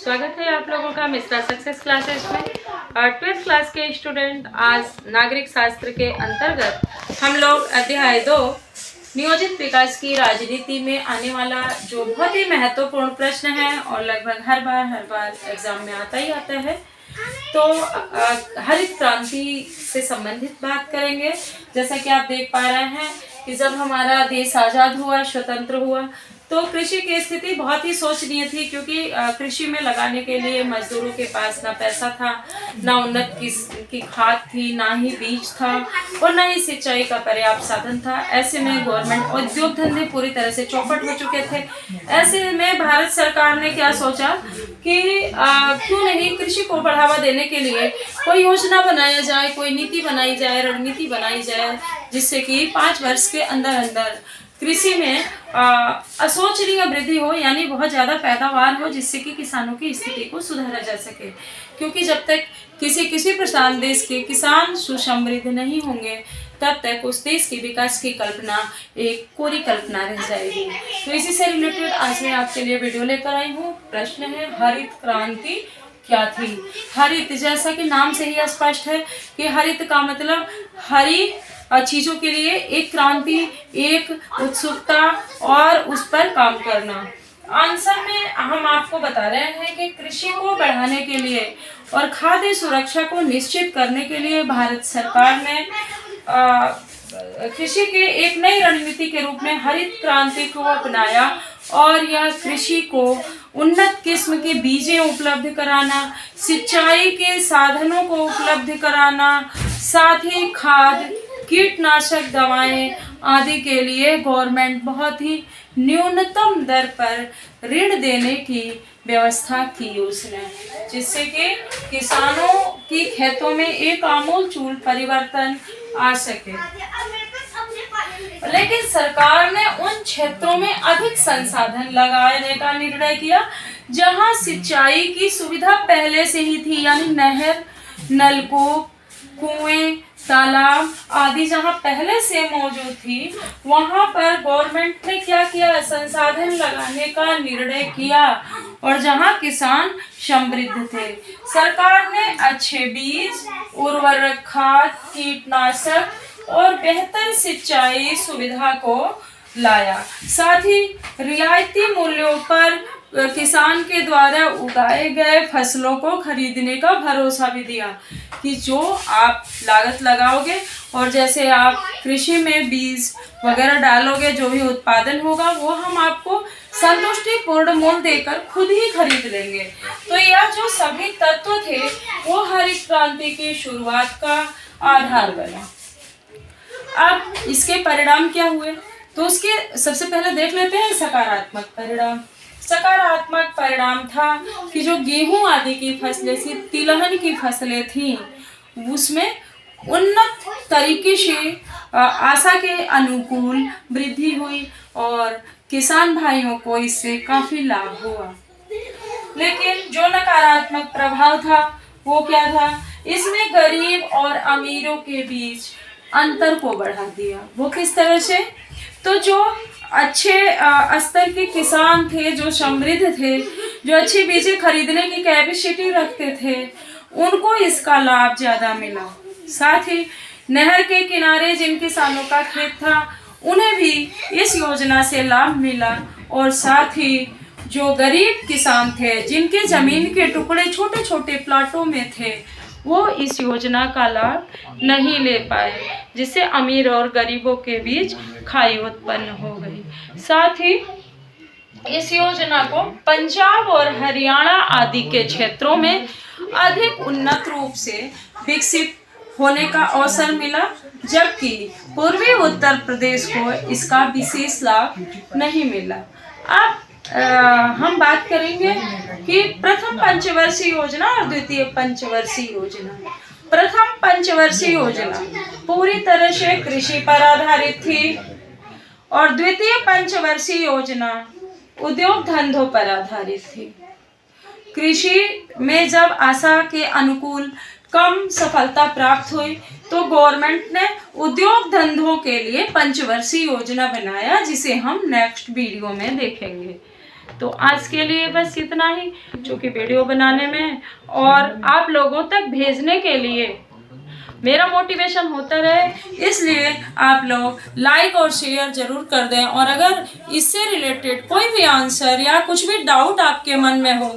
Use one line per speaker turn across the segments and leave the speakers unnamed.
स्वागत है आप लोगों का मिस्टर सक्सेस क्लासेस में। 12th क्लास के स्टूडेंट, आज नागरिक शास्त्र के अंतर्गत हम लोग अध्याय 2 नियोजित विकास की राजनीति में आने वाला जो बहुत ही महत्वपूर्ण प्रश्न है और लगभग हर बार एग्जाम में आता ही आता है, तो हरित क्रांति से संबंधित बात करेंगे। जैसा कि आप देख पा रहे हैं कि जब हमारा देश आज़ाद हुआ, स्वतंत्र हुआ, तो कृषि की स्थिति बहुत ही शोचनीय थी, क्योंकि कृषि में लगाने के लिए मजदूरों के पास ना पैसा था, ना उन्नत की खाद थी, ना ही बीज था और ना ही सिंचाई का पर्याप्त साधन था। ऐसे में गवर्नमेंट उद्योग धंधे पूरी तरह से चौपट हो चुके थे। ऐसे में भारत सरकार ने क्या सोचा कि क्यों नहीं कृषि को बढ़ावा देने के लिए कोई योजना बनाया जाए, कोई नीति बनाई जाए, रणनीति बनाई जाए, जिससे कि 5 वर्ष के अंदर अंदर कृषि में अशोचनीय वृद्धि हो, यानी बहुत ज़्यादा पैदावार हो, जिससे कि किसानों की स्थिति को सुधारा जा सके। क्योंकि जब तक किसी प्रधान देश के किसान सुसमृद्ध नहीं होंगे, तब तक उस देश के विकास की कल्पना एक कोरी कल्पना रह जाएगी। तो इसी से रिलेटेड आज मैं आपके लिए वीडियो लेकर आई हूँ। प्रश्न है, हरित क्रांति क्या थी? हरित, जैसा कि नाम से ही स्पष्ट है कि हरित का मतलब हरी चीजों के लिए एक क्रांति, एक उत्सुकता और उस पर काम करना। आंसर में हम आपको बता रहे हैं कि कृषि को बढ़ाने के लिए और खाद्य सुरक्षा को निश्चित करने के लिए भारत सरकार ने कृषि के एक नई रणनीति के रूप में हरित क्रांति को अपनाया। और यह कृषि को उन्नत किस्म के बीजें उपलब्ध कराना, सिंचाई के साधनों को उपलब्ध कराना, साथ ही खाद, कीटनाशक दवाएं आदि के लिए गवर्नमेंट बहुत ही न्यूनतम दर पर ऋण देने की व्यवस्था की उसने, जिससे कि किसानों की खेतों में एक आमूलचूल परिवर्तन आ सके। लेकिन सरकार ने उन क्षेत्रों में अधिक संसाधन लगाने का निर्णय किया जहां सिंचाई की सुविधा पहले से ही थी, यानी नहर, नलकूप, कुएं, तालाब आदि जहां पहले से मौजूद थी, वहां पर गवर्नमेंट ने क्या किया, संसाधन लगाने का निर्णय किया। और जहां किसान समृद्ध थे, सरकार ने अच्छे बीज, उर्वरक खाद, कीटनाशक और बेहतर सिंचाई सुविधा को लाया। साथ ही रियायती मूल्यों पर किसान के द्वारा उगाए गए फसलों को खरीदने का भरोसा भी दिया कि जो आप लागत लगाओगे और जैसे आप कृषि में बीज वगैरह डालोगे, जो भी उत्पादन होगा वो हम आपको संतुष्टिपूर्ण मूल्य देकर खुद ही खरीद लेंगे। तो यह जो सभी तत्व थे वो हरित क्रांति की शुरुआत का आधार बना। अब इसके परिणाम क्या हुए, तो उसके सबसे पहले देख लेते हैं सकारात्मक परिणाम। सकारात्मक परिणाम था कि जो गेहूं आदि की फसलें थी, तिलहन की फसलें थी, उसमें उन्नत तरीके से आशा के अनुकूल वृद्धि हुई और किसान भाइयों को इससे काफी लाभ हुआ। लेकिन जो नकारात्मक प्रभाव था वो क्या था, इसने गरीब और अमीरों के बीच अंतर को बढ़ा दिया। वो किस तरह से, तो जो अच्छे स्तर के किसान थे, जो समृद्ध थे, जो अच्छी बीजें खरीदने की कैपेसिटी रखते थे, उनको इसका लाभ ज़्यादा मिला। साथ ही नहर के किनारे जिन किसानों का खेत था, उन्हें भी इस योजना से लाभ मिला। और साथ ही जो गरीब किसान थे, जिनके ज़मीन के टुकड़े छोटे छोटे प्लाटों में थे, वो इस योजना का लाभ नहीं ले पाए, जिससे अमीर और गरीबों के बीच खाई उत्पन्न हो गई। साथ ही इस योजना को पंजाब और हरियाणा आदि के क्षेत्रों में अधिक उन्नत रूप से विकसित होने का अवसर मिला, जबकि पूर्वी उत्तर प्रदेश को इसका विशेष लाभ नहीं मिला। अब हम बात करेंगे कि प्रथम पंचवर्षीय योजना और द्वितीय पंचवर्षीय योजना। प्रथम पंचवर्षीय योजना पूरी तरह से कृषि पर आधारित थी और द्वितीय पंचवर्षीय योजना उद्योग धंधों पर आधारित थी। कृषि में जब आशा के अनुकूल कम सफलता प्राप्त हुई, तो गवर्नमेंट ने उद्योग धंधों के लिए पंचवर्षीय योजना बनाया, जिसे हम नेक्स्ट वीडियो में देखेंगे। तो आज के लिए बस इतना ही, जो कि वीडियो बनाने में और आप लोगों तक भेजने के लिए मेरा मोटिवेशन होता रहे, इसलिए आप लोग लाइक और शेयर जरूर कर दें। और अगर इससे रिलेटेड कोई भी आंसर या कुछ भी डाउट आपके मन में हो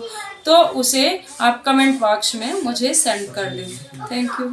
तो उसे आप कमेंट बॉक्स में मुझे सेंड कर दें। Thank you.